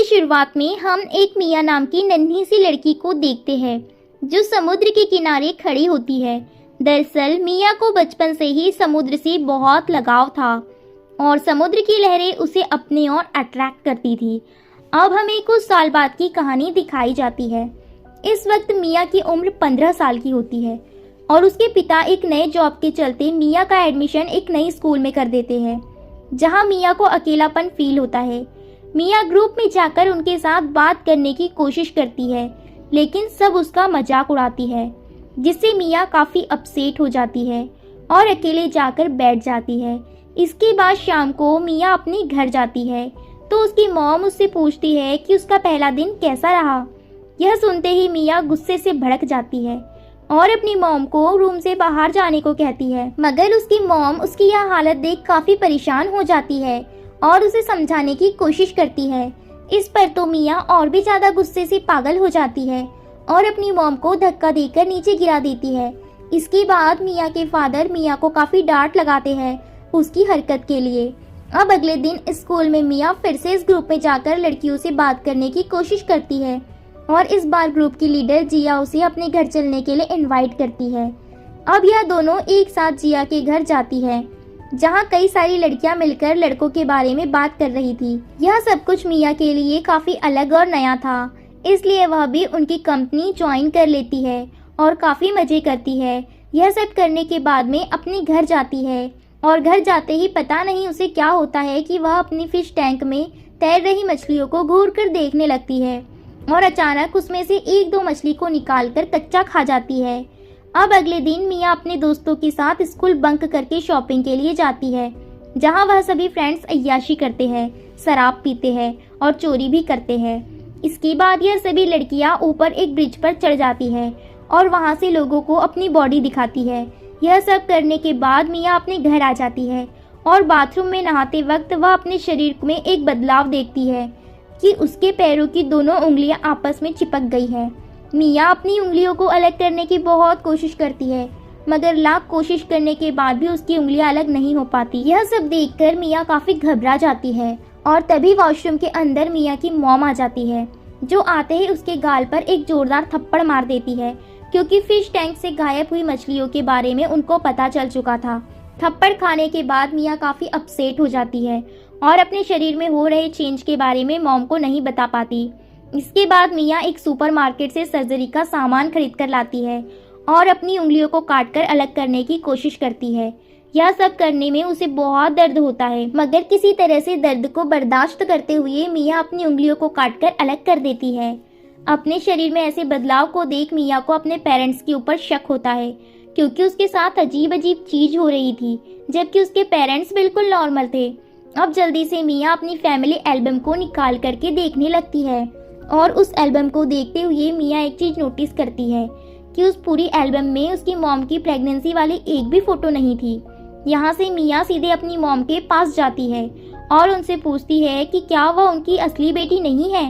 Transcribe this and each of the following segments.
शुरुआत में हम एक मिया नाम की नन्ही सी लड़की को देखते हैं जो समुद्र के किनारे खड़ी होती है। दरअसल मिया को बचपन से ही समुद्र से बहुत लगाव था और समुद्र की लहरें उसे अपने ओर अट्रैक्ट करती थी। अब हमें कुछ साल बाद की कहानी दिखाई जाती है। इस वक्त मिया की उम्र 15 साल की होती है और उसके पिता एक नए जॉब के चलते मिया का एडमिशन एक नई स्कूल में कर देते हैं, जहां मिया को अकेलापन फील होता है। मिया ग्रुप में जाकर उनके साथ बात करने की कोशिश करती है, लेकिन सब उसका मजाक उड़ाती है, जिससे मिया काफी अपसेट हो जाती है और अकेले जाकर बैठ जाती है। इसके बाद शाम को मिया अपने घर जाती है तो उसकी मॉम उससे पूछती है कि उसका पहला दिन कैसा रहा। यह सुनते ही मिया गुस्से से भड़क जाती है और अपनी मॉम को रूम से बाहर जाने को कहती है, मगर उसकी मॉम उसकी यह हालत देख काफी परेशान हो जाती है और उसे समझाने की कोशिश करती है। इस पर तो मिया और भी ज्यादा गुस्से से पागल हो जाती है और अपनी मॉम को धक्का देकर नीचे गिरा देती है। इसके बाद मिया के फादर मिया को काफी डांट लगाते हैं उसकी हरकत के लिए। अब अगले दिन स्कूल में मिया फिर से इस ग्रुप में जाकर लड़कियों से बात करने की कोशिश करती है और इस बार ग्रुप की लीडर जिया उसे अपने घर चलने के लिए इनवाइट करती है। अब यह दोनों एक साथ जिया के घर जाती है, जहां कई सारी लड़कियां मिलकर लड़कों के बारे में बात कर रही थी। यह सब कुछ मिया के लिए काफी अलग और नया था, इसलिए वह भी उनकी कंपनी ज्वाइन कर लेती है और काफी मजे करती है। यह सब करने के बाद में अपने घर जाती है और घर जाते ही पता नहीं उसे क्या होता है कि वह अपनी फिश टैंक में तैर रही मछलियों को घूर कर देखने लगती है और अचानक उसमें से एक दो मछली को निकालकर कच्चा खा जाती है। अब अगले दिन मिया अपने दोस्तों के साथ स्कूल बंक करके शॉपिंग के लिए जाती है, जहां वह सभी फ्रेंड्स अय्याशी करते हैं, शराब पीते हैं और चोरी भी करते हैं। इसके बाद यह सभी लड़कियां ऊपर एक ब्रिज पर चढ़ जाती है और वहां से लोगों को अपनी बॉडी दिखाती है। यह सब करने के बाद मिया अपने घर आ जाती है और बाथरूम में नहाते वक्त वह अपने शरीर में एक बदलाव देखती है कि उसके पैरों की दोनों उंगलियां आपस में चिपक गई है। मिया अपनी उंगलियों को अलग करने की बहुत कोशिश करती है, मगर लाख कोशिश करने के बाद भी उसकी उंगलियां अलग नहीं हो पाती। यह सब देखकर मिया काफी घबरा जाती है और तभी वॉशरूम के अंदर मिया की मॉम आ जाती है, जो आते ही उसके गाल पर एक जोरदार थप्पड़ मार देती है, क्योंकि फिश टैंक से गायब हुई मछलियों के बारे में उनको पता चल चुका था। थप्पड़ खाने के बाद मिया काफी अपसेट हो जाती है और अपने शरीर में हो रहे चेंज के बारे में मॉम को नहीं बता पाती। इसके बाद मिया एक सुपरमार्केट से सर्जरी का सामान खरीद कर लाती है और अपनी उंगलियों को काटकर अलग करने की कोशिश करती है। यह सब करने में उसे बहुत दर्द होता है, मगर किसी तरह से दर्द को बर्दाश्त करते हुए मिया अपनी उंगलियों को काटकर अलग कर देती है। अपने शरीर में ऐसे बदलाव को देख मिया को अपने पेरेंट्स के ऊपर शक होता है, क्योंकि उसके साथ अजीब अजीब चीज हो रही थी, जबकि उसके पेरेंट्स बिल्कुल नॉर्मल थे। अब जल्दी से मिया अपनी फैमिली एल्बम को निकाल करके देखने लगती है और उस एल्बम को देखते हुए मिया एक चीज नोटिस करती है कि उस पूरी एल्बम में उसकी मॉम की प्रेगनेंसी वाली एक भी फोटो नहीं थी। यहाँ से मिया सीधे अपनी मॉम के पास जाती है और उनसे पूछती है कि क्या वह उनकी असली बेटी नहीं है।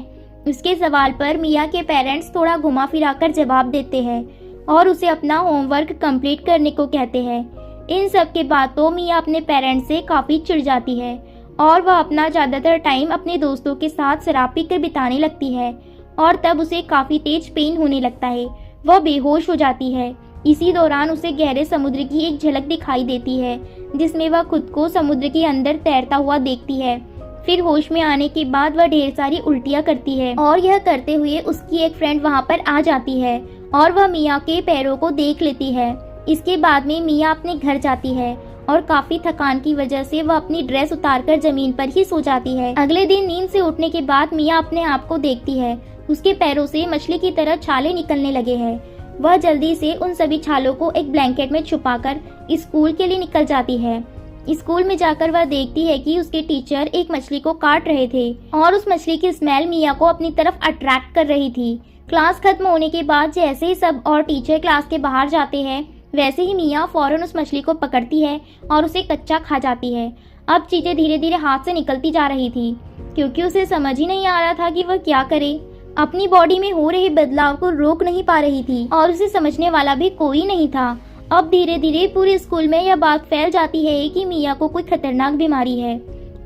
उसके सवाल पर मिया के पेरेंट्स थोड़ा घुमा फिरा कर जवाब देते हैं और उसे अपना होमवर्क कंप्लीट करने को कहते हैं। इन सब के बाद तो मिया अपने पेरेंट्स से काफी चिढ़ जाती है और वह अपना ज्यादातर टाइम अपने दोस्तों के साथ शराब पीकर बिताने लगती है और तब उसे काफी तेज पेन होने लगता है। वह बेहोश हो जाती है। इसी दौरान उसे गहरे समुद्र की एक झलक दिखाई देती है, जिसमें वह खुद को समुद्र के अंदर तैरता हुआ देखती है। फिर होश में आने के बाद वह ढेर सारी उल्टियां करती है और यह करते हुए उसकी एक फ्रेंड वहां पर आ जाती है और वह मिया के पैरों को देख लेती है। इसके बाद में मिया अपने घर जाती है और काफी थकान की वजह से वह अपनी ड्रेस उतारकर जमीन पर ही सो जाती है। अगले दिन नींद से उठने के बाद मिया अपने आप को देखती है। उसके पैरों से मछली की तरह छाले निकलने लगे हैं। वह जल्दी से उन सभी छालों को एक ब्लैंकेट में छुपाकर स्कूल के लिए निकल जाती है। स्कूल में जाकर वह देखती है कि उसके टीचर एक मछली को काट रहे थे और उस मछली की स्मेल मिया को अपनी तरफ अट्रैक्ट कर रही थी। क्लास खत्म होने के बाद जैसे ही सब और टीचर क्लास के बाहर जाते हैं, वैसे ही मिया फौरन उस मछली को पकड़ती है और उसे कच्चा खा जाती है। अब चीजें धीरे धीरे हाथ से निकलती जा रही थी, क्योंकि उसे समझ ही नहीं आ रहा था कि वह क्या करे। अपनी बॉडी में हो रहे बदलाव को रोक नहीं पा रही थी और उसे समझने वाला भी कोई नहीं था। अब धीरे धीरे पूरे स्कूल में यह बात फैल जाती है कि मिया को कोई खतरनाक बीमारी है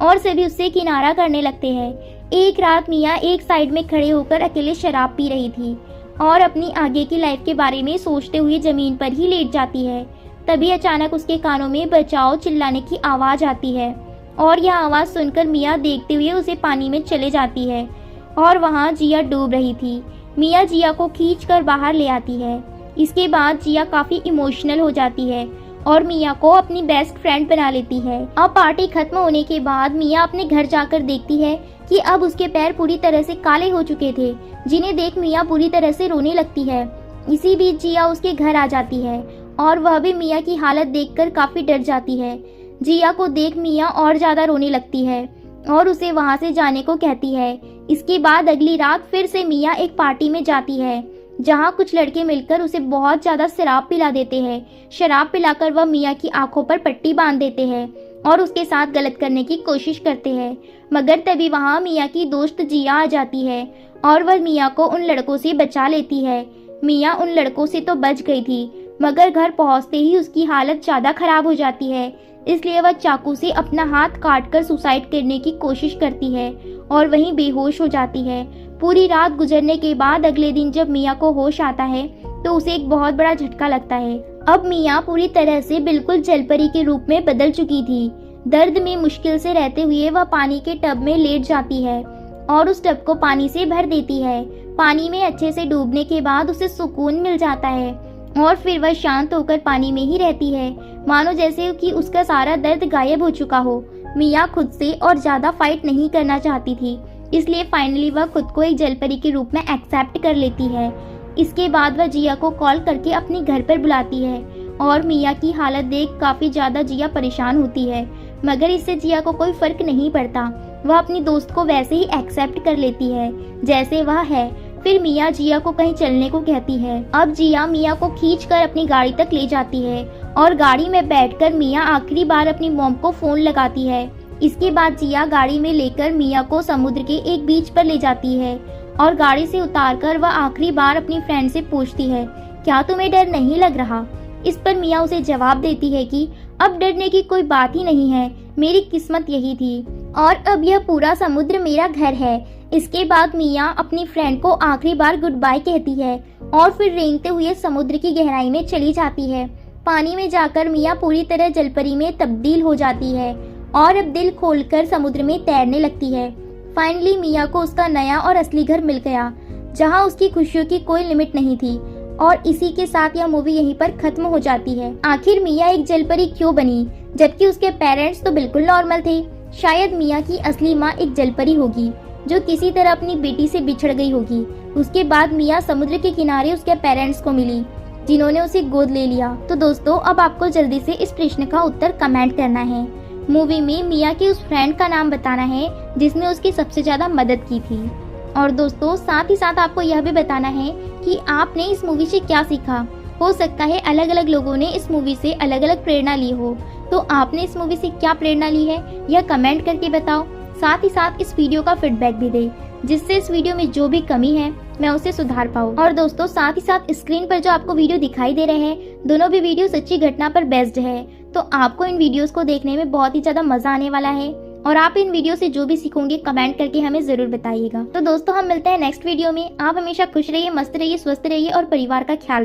और सभी उससे किनारा करने लगते हैं। एक रात मिया एक साइड में खड़े होकर अकेले शराब पी रही थी और अपनी आगे की लाइफ के बारे में सोचते हुए जमीन पर ही लेट जाती है। तभी अचानक उसके कानों में बचाओ चिल्लाने की आवाज आती है और यह आवाज सुनकर मिया देखते हुए उसे पानी में चले जाती है और वहाँ जिया डूब रही थी। मिया जिया को खींचकर बाहर ले आती है। इसके बाद जिया काफी इमोशनल हो जाती है और मिया को अपनी बेस्ट फ्रेंड बना लेती है। अब पार्टी खत्म होने के बाद मिया अपने घर जाकर देखती है कि अब उसके पैर पूरी तरह से काले हो चुके थे, जिन्हें देख मिया पूरी तरह से रोने लगती है। इसी बीच जिया उसके घर आ जाती है और वह भी मिया की हालत देखकर काफी डर जाती है। जिया को देख मिया और ज्यादा रोने लगती है और उसे वहां से जाने को कहती है। इसके बाद अगली रात फिर से मिया एक पार्टी में जाती है, जहां कुछ लड़के मिलकर उसे बहुत ज्यादा शराब पिला देते हैं। शराब पिलाकर वह मिया की आंखों पर पट्टी बांध देते हैं और उसके साथ गलत करने की कोशिश करते हैं। मगर तभी वहां मिया की दोस्त जिया आ जाती है और वह मिया को उन लड़कों से बचा लेती है। मिया उन लड़कों से तो बच गई थी, मगर घर पहुंचते ही उसकी हालत ज्यादा खराब हो जाती है। इसलिए वह चाकू से अपना हाथ काटकर सुसाइड करने की कोशिश करती है और वहीं बेहोश हो जाती है। पूरी रात गुजरने के बाद अगले दिन जब मिया को होश आता है तो उसे एक बहुत बड़ा झटका लगता है। अब मिया पूरी तरह से बिल्कुल जलपरी के रूप में बदल चुकी थी। दर्द में मुश्किल से रहते हुए वह पानी के टब में लेट जाती है और उस टब को पानी से भर देती है। पानी में अच्छे से डूबने के बाद उसे सुकून मिल जाता है और फिर वह शांत होकर पानी में ही रहती है, मानो जैसे कि उसका सारा दर्द गायब हो चुका हो। मिया खुद से और ज्यादा फाइट नहीं करना चाहती थी, इसलिए फाइनली वह खुद को एक जलपरी के रूप में एक्सेप्ट कर लेती है। इसके बाद वह जिया को कॉल करके अपने घर पर बुलाती है और मिया की हालत देख काफी ज्यादा जिया परेशान होती है, मगर इससे जिया को कोई फर्क नहीं पड़ता। वह अपनी दोस्त को वैसे ही एक्सेप्ट कर लेती है जैसे वह है। फिर मिया जिया को कहीं चलने को कहती है। अब जिया मिया को खींचकर अपनी गाड़ी तक ले जाती है और गाड़ी में बैठकर मिया आखिरी बार अपनी मॉम को फोन लगाती है। इसके बाद जिया गाड़ी में लेकर मिया को समुद्र के एक बीच पर ले जाती है और गाड़ी से उतारकर वह आखिरी बार अपनी फ्रेंड से पूछती है, क्या तुम्हें डर नहीं लग रहा? इस पर मिया उसे जवाब देती है कि अब डरने की कोई बात ही नहीं है, मेरी किस्मत यही थी और अब यह पूरा समुद्र मेरा घर है। इसके बाद मिया अपनी फ्रेंड को आखिरी बार गुड बाय कहती है और फिर रेंगते हुए समुद्र की गहराई में चली जाती है। पानी में जाकर मिया पूरी तरह जलपरी में तब्दील हो जाती है और अब दिल खोलकर समुद्र में तैरने लगती है। फाइनली मिया को उसका नया और असली घर मिल गया, जहां उसकी खुशियों की कोई लिमिट नहीं थी। और इसी के साथ यह मूवी यहीं पर खत्म हो जाती है। आखिर मिया एक जलपरी क्यों बनी, जबकि उसके पेरेंट्स तो बिल्कुल नॉर्मल थे? शायद मिया की असली माँ एक जलपरी होगी जो किसी तरह अपनी बेटी से बिछड़ गई होगी। उसके बाद मिया समुद्र के किनारे उसके पेरेंट्स को मिली, जिन्होंने उसे गोद ले लिया। तो दोस्तों, अब आपको जल्दी से इस प्रश्न का उत्तर कमेंट करना है। मूवी में मिया की उस फ्रेंड का नाम बताना है जिसने उसकी सबसे ज्यादा मदद की थी। और दोस्तों, साथ ही साथ आपको यह भी बताना है कि आपने इस मूवी से क्या सीखा। हो सकता है अलग अलग लोगों ने इस मूवी से अलग अलग प्रेरणा ली हो, तो आपने इस मूवी से क्या प्रेरणा ली है यह कमेंट करके बताओ। साथ ही साथ इस वीडियो का फीडबैक भी दे, जिससे इस वीडियो में जो भी कमी है मैं उसे सुधार पाऊँ। और दोस्तों, साथ ही साथ स्क्रीन पर जो आपको वीडियो दिखाई दे रहे हैं, दोनों भी वीडियो सच्ची घटना पर बेस्ड है, तो आपको इन वीडियोस को देखने में बहुत ही ज्यादा मजा आने वाला है। और आप इन वीडियो से जो भी सीखोगे कमेंट करके हमें जरूर बताइएगा। तो दोस्तों, हम मिलते हैं नेक्स्ट वीडियो में। आप हमेशा खुश रहिए, मस्त रहिए, स्वस्थ रहिए और परिवार का ख्याल